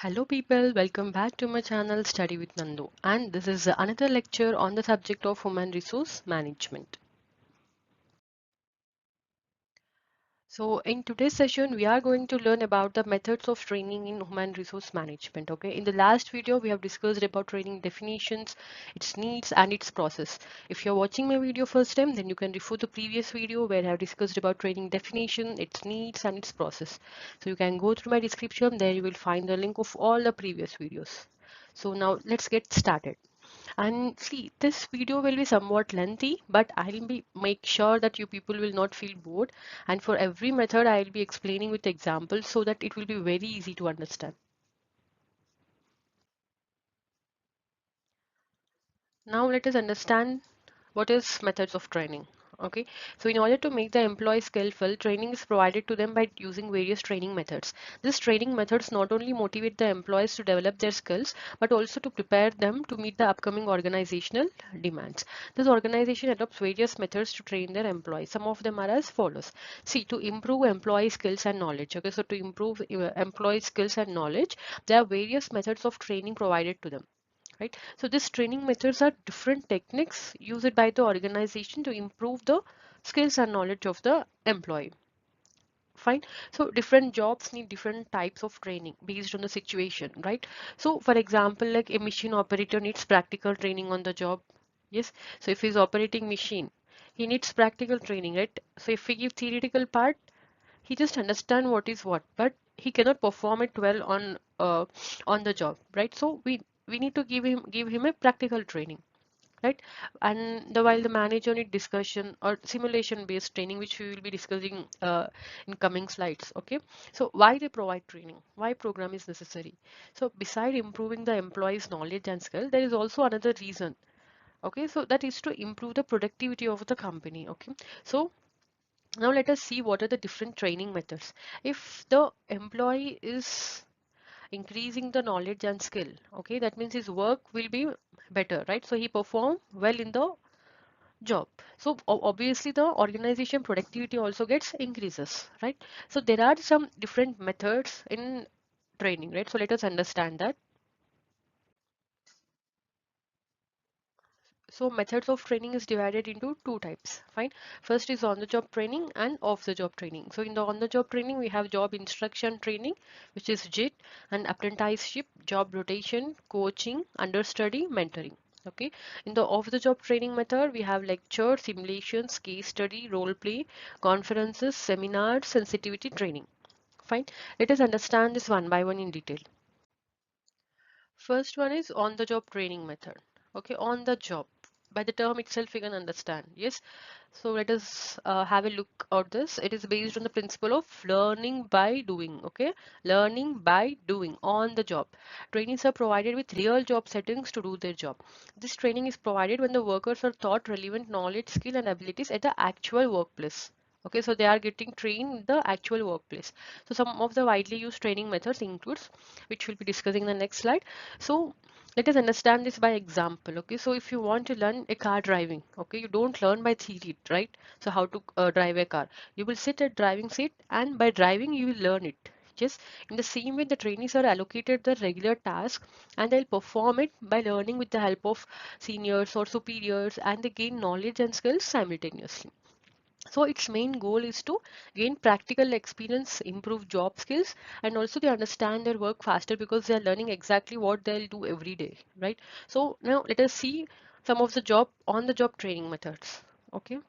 Hello people, welcome back to my channel Study with Nandu, and this is another lecture on the subject of human resource management. So in today's session we are going to learn about the methods of training in human resource management. Okay, in the last video we have discussed about training definitions, its needs and its process. If you're watching my video first time, then you can refer to the previous video where I have discussed about training definition, its needs and its process. So you can go through my description, there you will find the link of all the previous videos. So now let's get started. And see, this video will be somewhat lengthy, but I'll be make sure that you people will not feel bored. And for every method, I'll be explaining with examples so that it will be very easy to understand. Now let us understand what is methods of training. Okay, so in order to make the employee skillful, training is provided to them by using various training methods. These training methods not only motivate the employees to develop their skills, but also to prepare them to meet the upcoming organizational demands. This organization adopts various methods to train their employees. Some of them are as follows. See, to improve employee skills and knowledge. Okay, so to improve employee skills and knowledge, there are various methods of training provided to them, right? So these training methods are different techniques used by the organization to improve the skills and knowledge of the employee. Fine. So different jobs need different types of training based on the situation, right? So for example, like a machine operator needs practical training on the job. Yes. So if he's operating machine, he needs practical training, right? So if we give theoretical part, he just understand what is what, but he cannot perform it well on the job, right? So we need to give him a practical training, right? And while the manager need discussion or simulation based training, which we will be discussing in coming slides. Okay, so why they provide training, why program is necessary? So beside improving the employees knowledge and skill, there is also another reason. Okay, so that is to improve the productivity of the company. Okay, so now let us see what are the different training methods. If the employee is increasing the knowledge and skill, okay, that means his work will be better, right? So he perform well in the job. So obviously the organization productivity also gets increases, right? So there are some different methods in training, right? So let us understand that. So methods of training is divided into two types. Fine. First is on the job training and off the job training. So in the on the job training, we have job instruction training, which is JIT, and apprenticeship, job rotation, coaching, understudy, mentoring. Okay. In the off the job training method, we have lecture, simulations, case study, role play, conferences, seminars, sensitivity training. Fine. Let us understand this one by one in detail. First one is on the job training method. Okay, on the job. By the term itself, you can understand. Yes. So let us have a look at this. It is based on the principle of learning by doing. Okay, learning by doing on the job. Trainings are provided with real job settings to do their job. This training is provided when the workers are taught relevant knowledge, skill, and abilities at the actual workplace. Okay, so they are getting trained in the actual workplace. So some of the widely used training methods includes, which we'll be discussing in the next slide. So let us understand this by example. Okay, so if you want to learn a car driving, okay, you don't learn by theory, right? So how to drive a car, you will sit at driving seat and by driving you will learn it. Yes, in the same way the trainees are allocated the regular task and they'll perform it by learning with the help of seniors or superiors, and they gain knowledge and skills simultaneously. So its main goal is to gain practical experience, improve job skills, and also they understand their work faster because they are learning exactly what they'll do every day, right? So now let us see some of the job on the job training methods. Okay.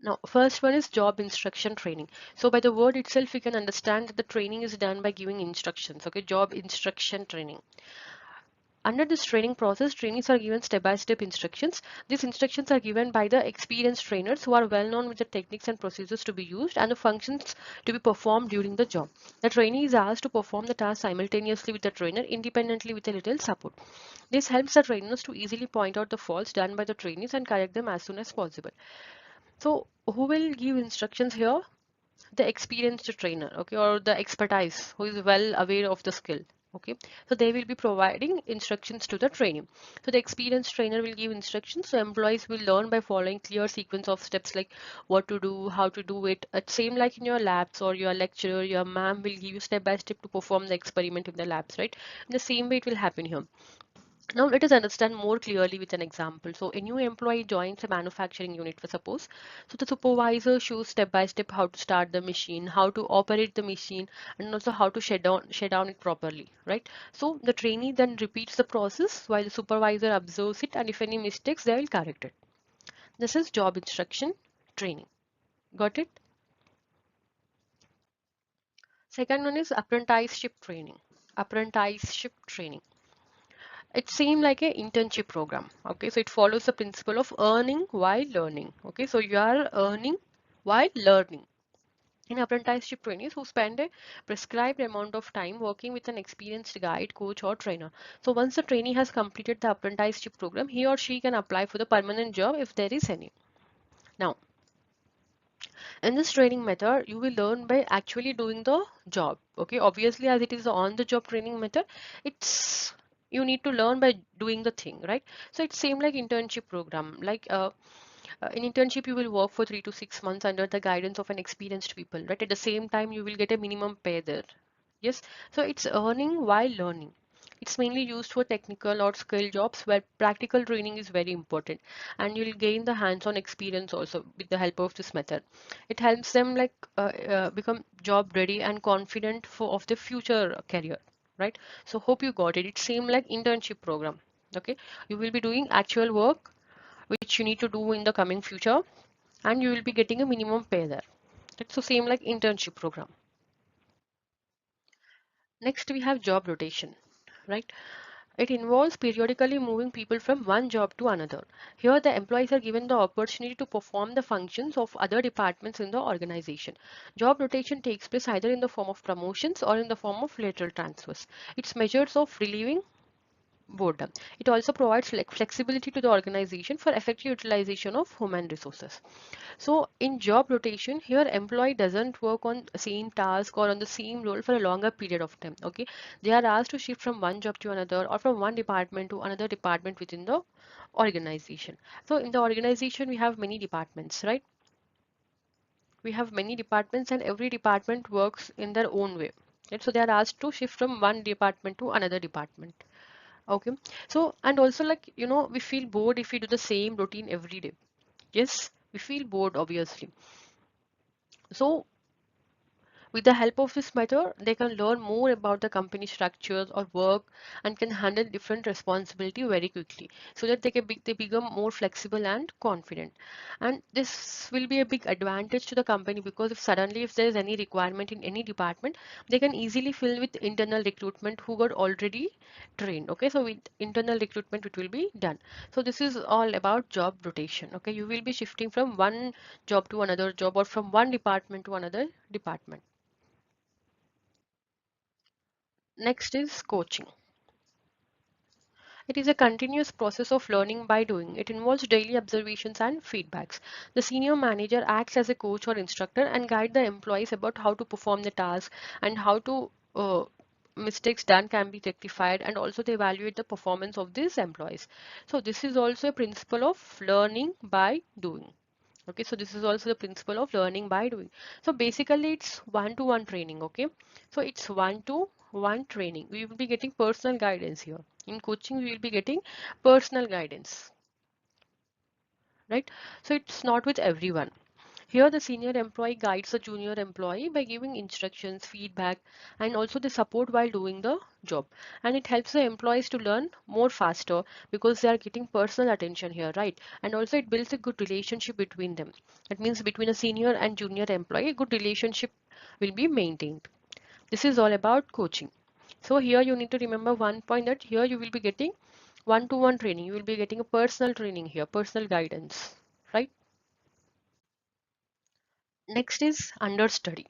Now, first one is job instruction training. So by the word itself, we can understand that the training is done by giving instructions. Okay, job instruction training. Under this training process, trainees are given step-by-step instructions. These instructions are given by the experienced trainers who are well known with the techniques and procedures to be used and the functions to be performed during the job. The trainee is asked to perform the task simultaneously with the trainer, independently with a little support. This helps the trainers to easily point out the faults done by the trainees and correct them as soon as possible. So who will give instructions here? The experienced trainer, okay, or the expertise who is well aware of the skill. Okay, so they will be providing instructions to the trainee. So the experienced trainer will give instructions, so employees will learn by following clear sequence of steps like what to do, how to do it. Same like in your labs or your lecturer, your ma'am will give you step by step to perform the experiment in the labs, right? In the same way it will happen here. Now let us understand more clearly with an example. So a new employee joins a manufacturing unit, for suppose. So the supervisor shows step by step how to start the machine, how to operate the machine, and also how to shut down it properly, right? So the trainee then repeats the process while the supervisor observes it, and if any mistakes, they will correct it. This is job instruction training. Got it? Second one is apprenticeship training. Apprenticeship training. It seemed like a internship program. Okay, so it follows the principle of earning while learning. Okay, so you are earning while learning. In apprenticeship trainees who spend a prescribed amount of time working with an experienced guide, coach, or trainer. So once the trainee has completed the apprenticeship program, he or she can apply for the permanent job if there is any. Now, in this training method, you will learn by actually doing the job. Okay, obviously, as it is the on-the-job training method, it's you need to learn by doing the thing, right? So it's same like internship program. Like in internship, you will work for 3 to 6 months under the guidance of an experienced people, right? At the same time, you will get a minimum pay there. Yes, so it's earning while learning. It's mainly used for technical or skill jobs where practical training is very important, and you'll gain the hands-on experience also with the help of this method. It helps them like become job ready and confident for of the future career, right? So hope you got it. It seems like internship program. Okay, you will be doing actual work which you need to do in the coming future, and you will be getting a minimum pay there. It's the same like internship program. Next, we have job rotation, right? It involves periodically moving people from one job to another. Here, the employees are given the opportunity to perform the functions of other departments in the organization. Job rotation takes place either in the form of promotions or in the form of lateral transfers. It's measures of relieving boredom. It also provides flexibility to the organization for effective utilization of human resources. So in job rotation, here employee doesn't work on same task or on the same role for a longer period of time. Okay, they are asked to shift from one job to another or from one department to another department within the organization. So in the organization, we have many departments, right? We have many departments and every department works in their own way. Right? So they are asked to shift from one department to another department. Okay, so and also like we feel bored if we do the same routine every day. Yes, we feel bored obviously. So with the help of this method, they can learn more about the company structures or work and can handle different responsibility very quickly so that they become more flexible and confident. And this will be a big advantage to the company because if there is any requirement in any department, they can easily fill with internal recruitment who got already trained. Okay, so with internal recruitment, it will be done. So this is all about job rotation. Okay, you will be shifting from one job to another job or from one department to another department. Next is coaching. It is a continuous process of learning by doing. It involves daily observations and feedbacks. The senior manager acts as a coach or instructor and guide the employees about how to perform the task and how to mistakes done can be rectified, and also they evaluate the performance of these employees. So this is also a principle of learning by doing. Okay, so this is also the principle of learning by doing. So basically it's one-to-one training. Okay, so it's one-to-one training. We will be getting personal guidance here. In coaching, we will be getting personal guidance, right? So it's not with everyone. Here, the senior employee guides the junior employee by giving instructions, feedback, and also the support while doing the job. And it helps the employees to learn more faster because they are getting personal attention here, right? And also, it builds a good relationship between them. It means between a senior and junior employee, a good relationship will be maintained. This is all about coaching. So, here you need to remember one point that here you will be getting one-to-one training. You will be getting a personal training here, personal guidance, right? Next is understudy.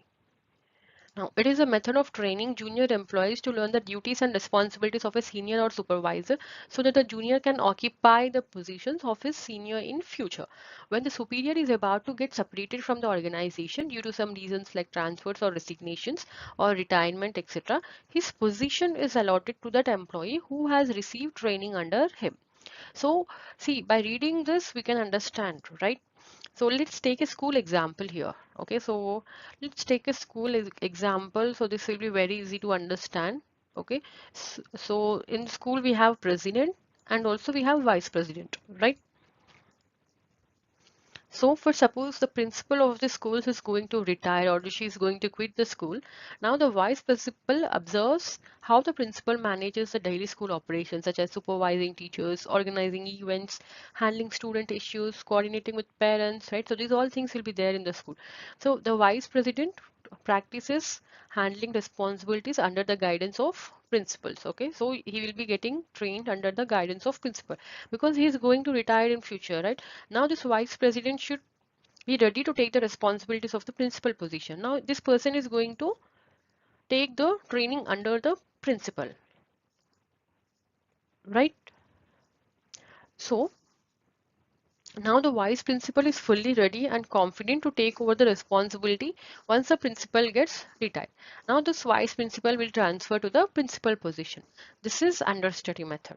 Now, it is a method of training junior employees to learn the duties and responsibilities of a senior or supervisor so that the junior can occupy the positions of his senior in future. When the superior is about to get separated from the organization due to some reasons like transfers or resignations or retirement, etc., his position is allotted to that employee who has received training under him. So, see, by reading this, we can understand, right? So let's take a school example here. Okay, so let's take a school example. So this will be very easy to understand. Okay, so in school we have president and also we have vice president, right? So for suppose the principal of the schools is going to retire or she is going to quit the school. Now the vice principal observes how the principal manages the daily school operations such as supervising teachers, organizing events, handling student issues, coordinating with parents, right? So these all things will be there in the school. So the vice president practices handling responsibilities under the guidance of principals. Okay, so he will be getting trained under the guidance of principal because he is going to retire in future, right? Now this vice president should be ready to take the responsibilities of the principal position. Now this person is going to take the training under the principal, right? So now the vice principal is fully ready and confident to take over the responsibility once the principal gets retired. Now this vice principal will transfer to the principal position. This is understudy method.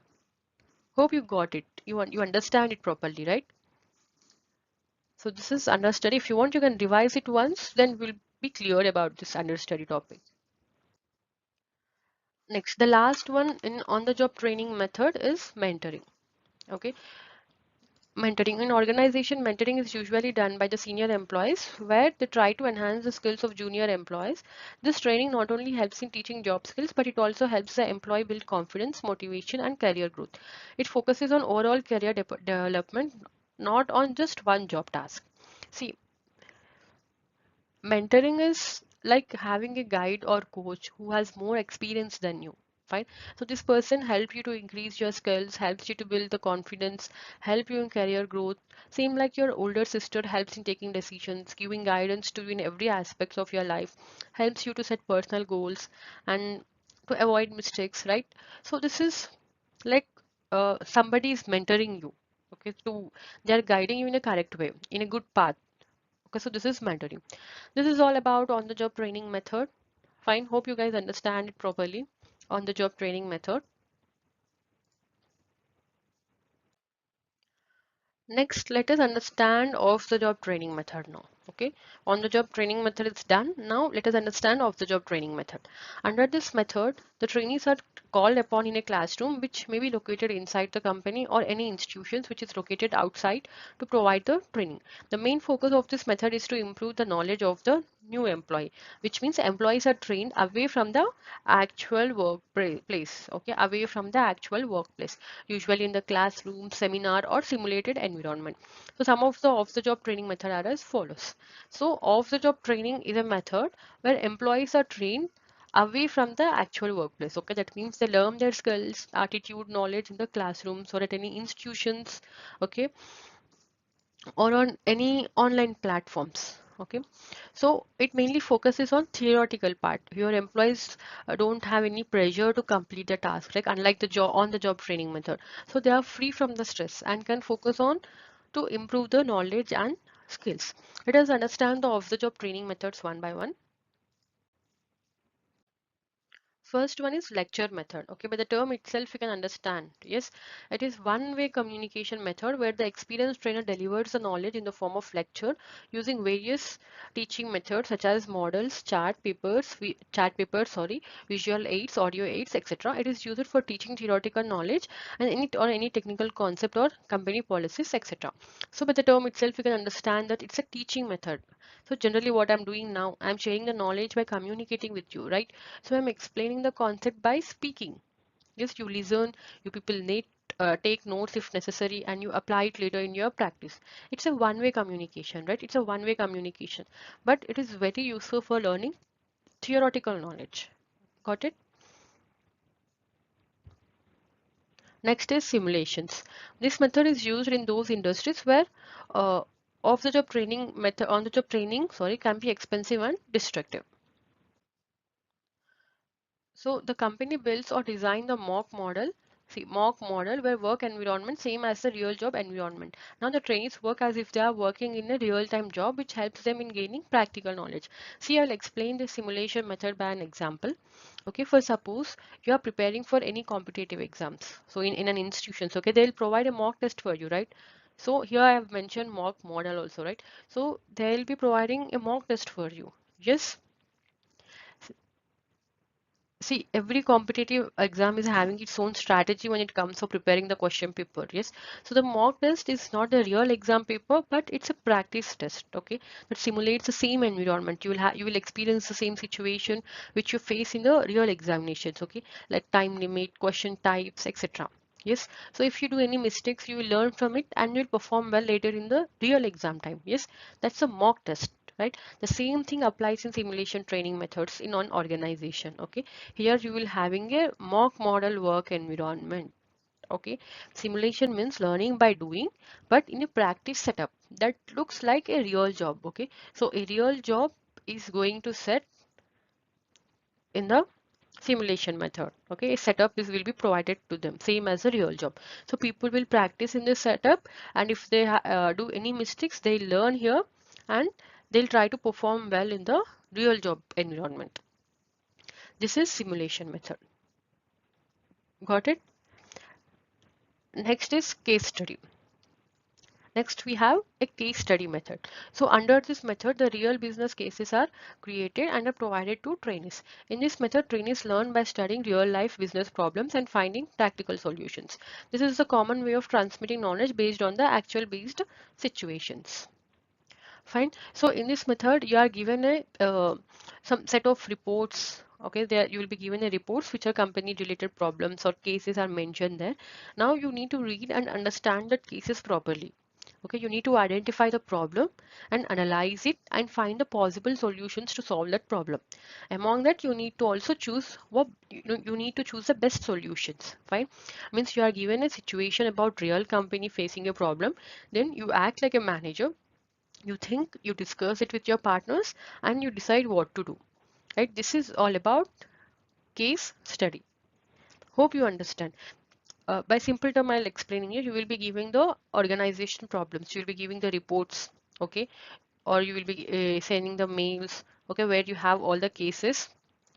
Hope you got it. You understand it properly, right? So this is understudy. If you want, you can revise it once, then we'll be clear about this understudy topic. Next, the last one in on-the-job training method is mentoring. Okay, mentoring in organization, mentoring is usually done by the senior employees where they try to enhance the skills of junior employees. This training not only helps in teaching job skills, but it also helps the employee build confidence, motivation, and career growth. It focuses on overall career development, not on just one job task. See, mentoring is like having a guide or coach who has more experience than you. Fine. So this person helps you to increase your skills, helps you to build the confidence, help you in career growth. Same like your older sister helps in taking decisions, giving guidance to you in every aspects of your life, helps you to set personal goals and to avoid mistakes, right? So this is like somebody is mentoring you. Okay, to they are guiding you in a correct way, in a good path. Okay, so this is mentoring. This is all about on-the-job training method. Fine, hope you guys understand it properly. On-the-job training method. Next, let us understand off-the-job training method now. Okay, on-the-job training method is done. Now, let us understand off-the-job training method. Under this method, the trainees are called upon in a classroom which may be located inside the company or any institutions which is located outside to provide the training. The main focus of this method is to improve the knowledge of the new employee, which means employees are trained away from the actual workplace, okay, away from the actual workplace, usually in the classroom, seminar, or simulated environment. So some of the off-the-job training method are as follows. So off-the-job training is a method where employees are trained away from the actual workplace. Okay, that means they learn their skills, attitude, knowledge in the classrooms or at any institutions. Okay, or on any online platforms. Okay, so it mainly focuses on theoretical part. Your employees don't have any pressure to complete the task, like unlike the job on the job training method. So they are free from the stress and can focus on to improve the knowledge and skills. Let us understand the off the job training methods one by one. First one is lecture method. Okay, by the term itself you can understand. Yes, it is one-way communication method where the experienced trainer delivers the knowledge in the form of lecture using various teaching methods such as models, sorry, visual aids, audio aids, etc. It is used for teaching theoretical knowledge and any technical concept or company policies, etc. So by the term itself you can understand that it's a teaching method. So generally what I'm doing now, I'm sharing the knowledge by communicating with you, right? So I'm explaining the concept by speaking. Yes, you listen, you people need take notes if necessary, and you apply it later in your practice. It's a one-way communication, right? It's a one-way communication, but it is very useful for learning theoretical knowledge. Got it? Next is simulations. This method is used in those industries where uh, on-the-job training, sorry, can be expensive and destructive. So the company builds or design the mock model. See, mock model where work environment same as the real job environment. Now the trainees work as if they are working in a real-time job, which helps them in gaining practical knowledge. See, I'll explain the simulation method by an example. Okay, for suppose you are preparing for any competitive exams. So in an institution, so, okay, they'll provide a mock test for you, right? So here I have mentioned mock model also, right? So they'll be providing a mock test for you. Yes. See, every competitive exam is having its own strategy when it comes to preparing the question paper. Yes. So the mock test is not the real exam paper, but it's a practice test. Okay. That simulates the same environment. You will experience the same situation which you face in the real examinations. Okay. Like time limit, question types, etc. Yes. So if you do any mistakes, you will learn from it and you'll perform well later in the real exam time. Yes. That's a mock test, right? The same thing applies in simulation training methods in an organization. Okay, here you will having a mock model work environment. Okay, simulation means learning by doing, but in a practice setup that looks like a real job. Okay, so a real job is going to set in the simulation method. Okay, a setup is will be provided to them same as a real job. So people will practice in this setup, and if they do any mistakes, they learn here and they'll try to perform well in the real job environment. This is simulation method. Got it? Next is case study. Next, we have a case study method. So under this method, the real business cases are created and are provided to trainees. In this method, trainees learn by studying real life business problems and finding practical solutions. This is the common way of transmitting knowledge based on the actual based situations. Fine. So in this method, you are given a some set of reports. Okay, there you will be given a reports which are company related problems or cases are mentioned there. Now you need to read and understand the cases properly. Okay, you need to identify the problem and analyze it and find the possible solutions to solve that problem. Among that, you need to also choose what you need to choose the best solutions. Fine, means you are given a situation about real company facing a problem, then you act like a manager. You think, you discuss it with your partners, and you decide what to do. Right? This is all about case study. Hope you understand. By simple term, I'll explain it. You will be giving the organization problems. You will be giving the reports, okay, or you will be sending the mails, okay, where you have all the cases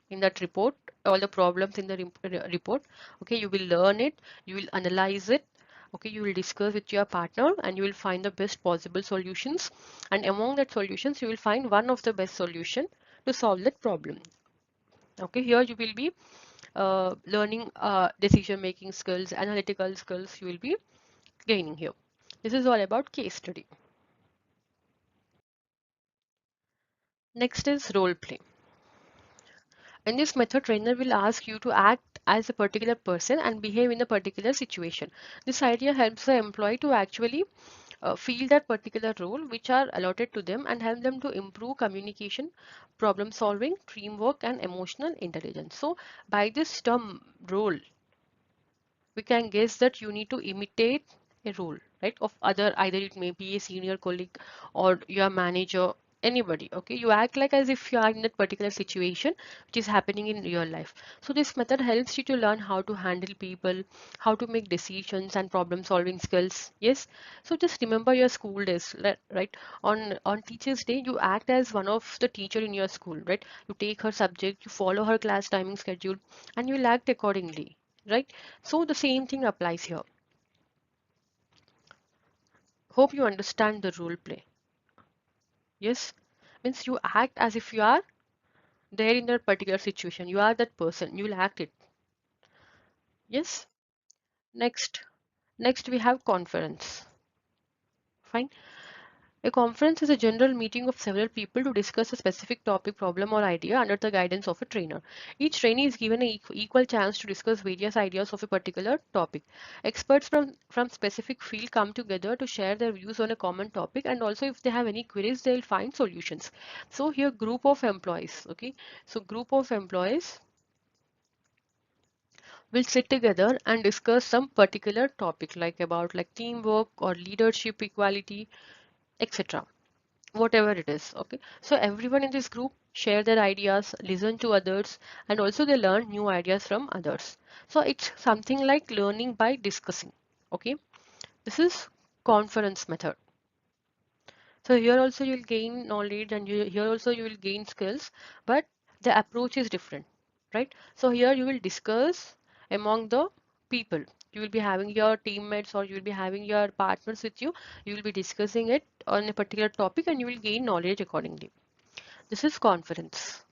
in that report, all the problems in the report. Okay, you will learn it, you will analyze it. Okay, you will discuss with your partner and you will find the best possible solutions. And among that solutions, you will find one of the best solution to solve that problem. Okay, here you will be learning decision making skills, analytical skills you will be gaining here. This is all about case study. Next is role play. In this method, trainer will ask you to act as a particular person and behave in a particular situation. This idea helps the employee to actually feel that particular role which are allotted to them and help them to improve communication, problem solving, teamwork and emotional intelligence. So by this term role, we can guess that you need to imitate a role, right, of other, either it may be a senior colleague or your manager, anybody. Okay, you act like as if you are in that particular situation which is happening in real life. So this method helps you to learn how to handle people, how to make decisions and problem solving skills. Yes. So just remember your school days, right? On teachers day, you act as one of the teacher in your school, right? You take her subject, you follow her class timing schedule, and you will act accordingly, right? So the same thing applies here. Hope you understand the role play. Yes, means you act as if you are there in that particular situation. You are that person. You will act it. Yes. Next, next we have conference. Fine. A conference is a general meeting of several people to discuss a specific topic, problem, or idea under the guidance of a trainer. Each trainee is given an equal chance to discuss various ideas of a particular topic. Experts from specific field come together to share their views on a common topic, and also if they have any queries, they'll find solutions. So here group of employees, okay? So group of employees will sit together and discuss some particular topic like about like teamwork or leadership equality, etc. whatever it is. Okay, so everyone in this group share their ideas, listen to others, and also they learn new ideas from others. So it's something like learning by discussing. Okay, this is conference method. So here also you'll gain knowledge, and here also you will gain skills, but the approach is different, right? So here you will discuss among the people. You will be having your teammates, or you will be having your partners with you. You will be discussing it on a particular topic, and you will gain knowledge accordingly. This is conference.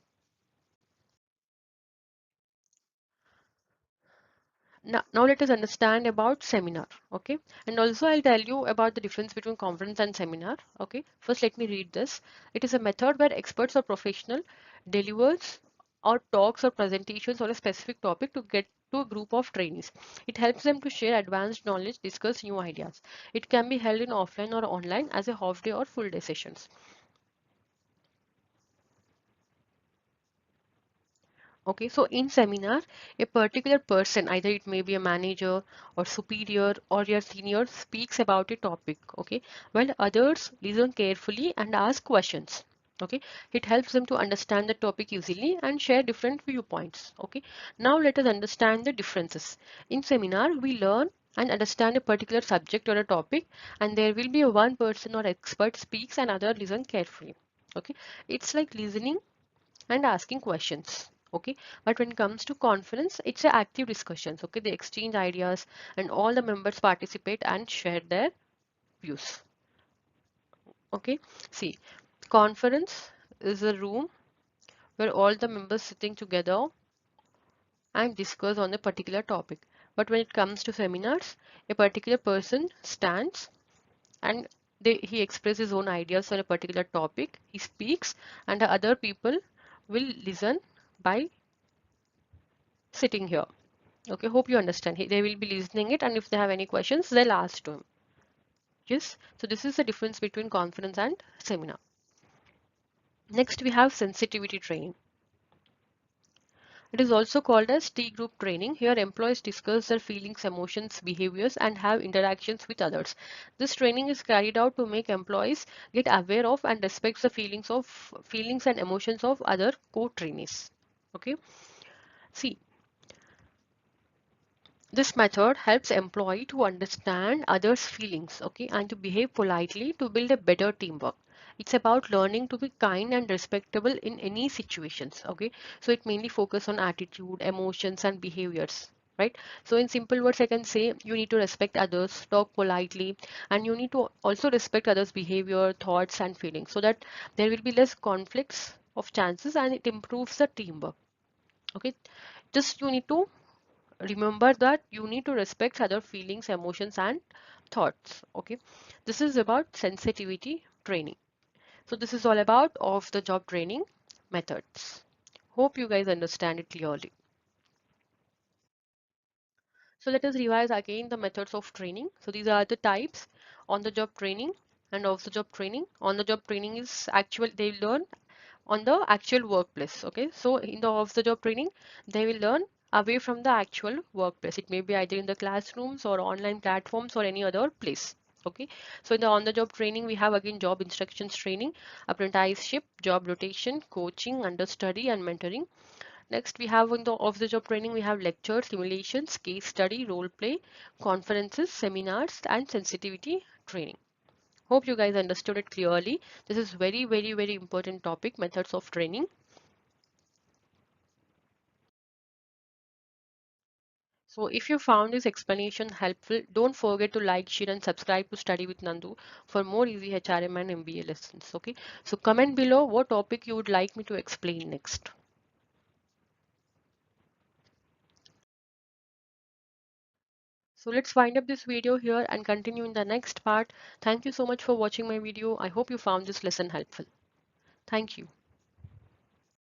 Now let us understand about seminar, okay? And also I'll tell you about the difference between conference and seminar, okay? First, let me read this. It is a method where experts or professional delivers or talks or presentations on a specific topic to get to a group of trainees. It helps them to share advanced knowledge, discuss new ideas. It can be held in offline or online as a half day or full day sessions. Okay, so in seminar, a particular person, either it may be a manager or superior or your senior, speaks about a topic, okay, while others listen carefully and ask questions. Okay, it helps them to understand the topic easily and share different viewpoints. Okay, now let us understand the differences. In seminar, we learn and understand a particular subject or a topic, and there will be a one person or expert speaks and other listen carefully. Okay, it's like listening and asking questions. Okay, but when it comes to conference, it's a active discussions. Okay, they exchange ideas and all the members participate and share their views. Okay, see, conference is a room where all the members sitting together and discuss on a particular topic. But when it comes to seminars, a particular person stands and he expresses his own ideas on a particular topic. He speaks, and the other people will listen by sitting here. Okay, hope you understand. They will be listening it, and if they have any questions, they'll ask to him. Yes, so this is the difference between conference and seminar. Next, we have sensitivity training. It is also called as T group training. Here, employees discuss their feelings, emotions, behaviors, and have interactions with others. This training is carried out to make employees get aware of and respect the feelings and emotions of other co-trainees. Okay, see, this method helps employee to understand others' feelings, okay, and to behave politely to build a better teamwork. It's about learning to be kind and respectable in any situations, okay. So it mainly focus on attitude, emotions, and behaviors, right? So in simple words, I can say you need to respect others, talk politely, and you need to also respect others' behavior, thoughts, and feelings, so that there will be less conflicts of chances and it improves the teamwork. Okay, just you need to remember that you need to respect other feelings, emotions, and thoughts. Okay, this is about sensitivity training. So this is all about off the job training methods. Hope you guys understand it clearly. So let us revise again the methods of training. So these are the types: on the job training and off the job training. On the job training is actual, they learn on the actual workplace. Okay, so in the off the job training, they will learn away from the actual workplace. It may be either in the classrooms or online platforms or any other place. Okay, so in the on the job training, we have again job instructions training, apprenticeship, job rotation, coaching, understudy, and mentoring. Next, we have in the off the job training, we have lectures, simulations, case study, role play, conferences, seminars, and sensitivity training. Hope you guys understood it clearly. This is very, very, very important topic, methods of training. So if you found this explanation helpful, don't forget to like, share, and subscribe to Study with Nandu for more easy HRM and MBA lessons. Okay. So comment below what topic you would like me to explain next. So let's wind up this video here and continue in the next part. Thank you so much for watching my video. I hope you found this lesson helpful. Thank you.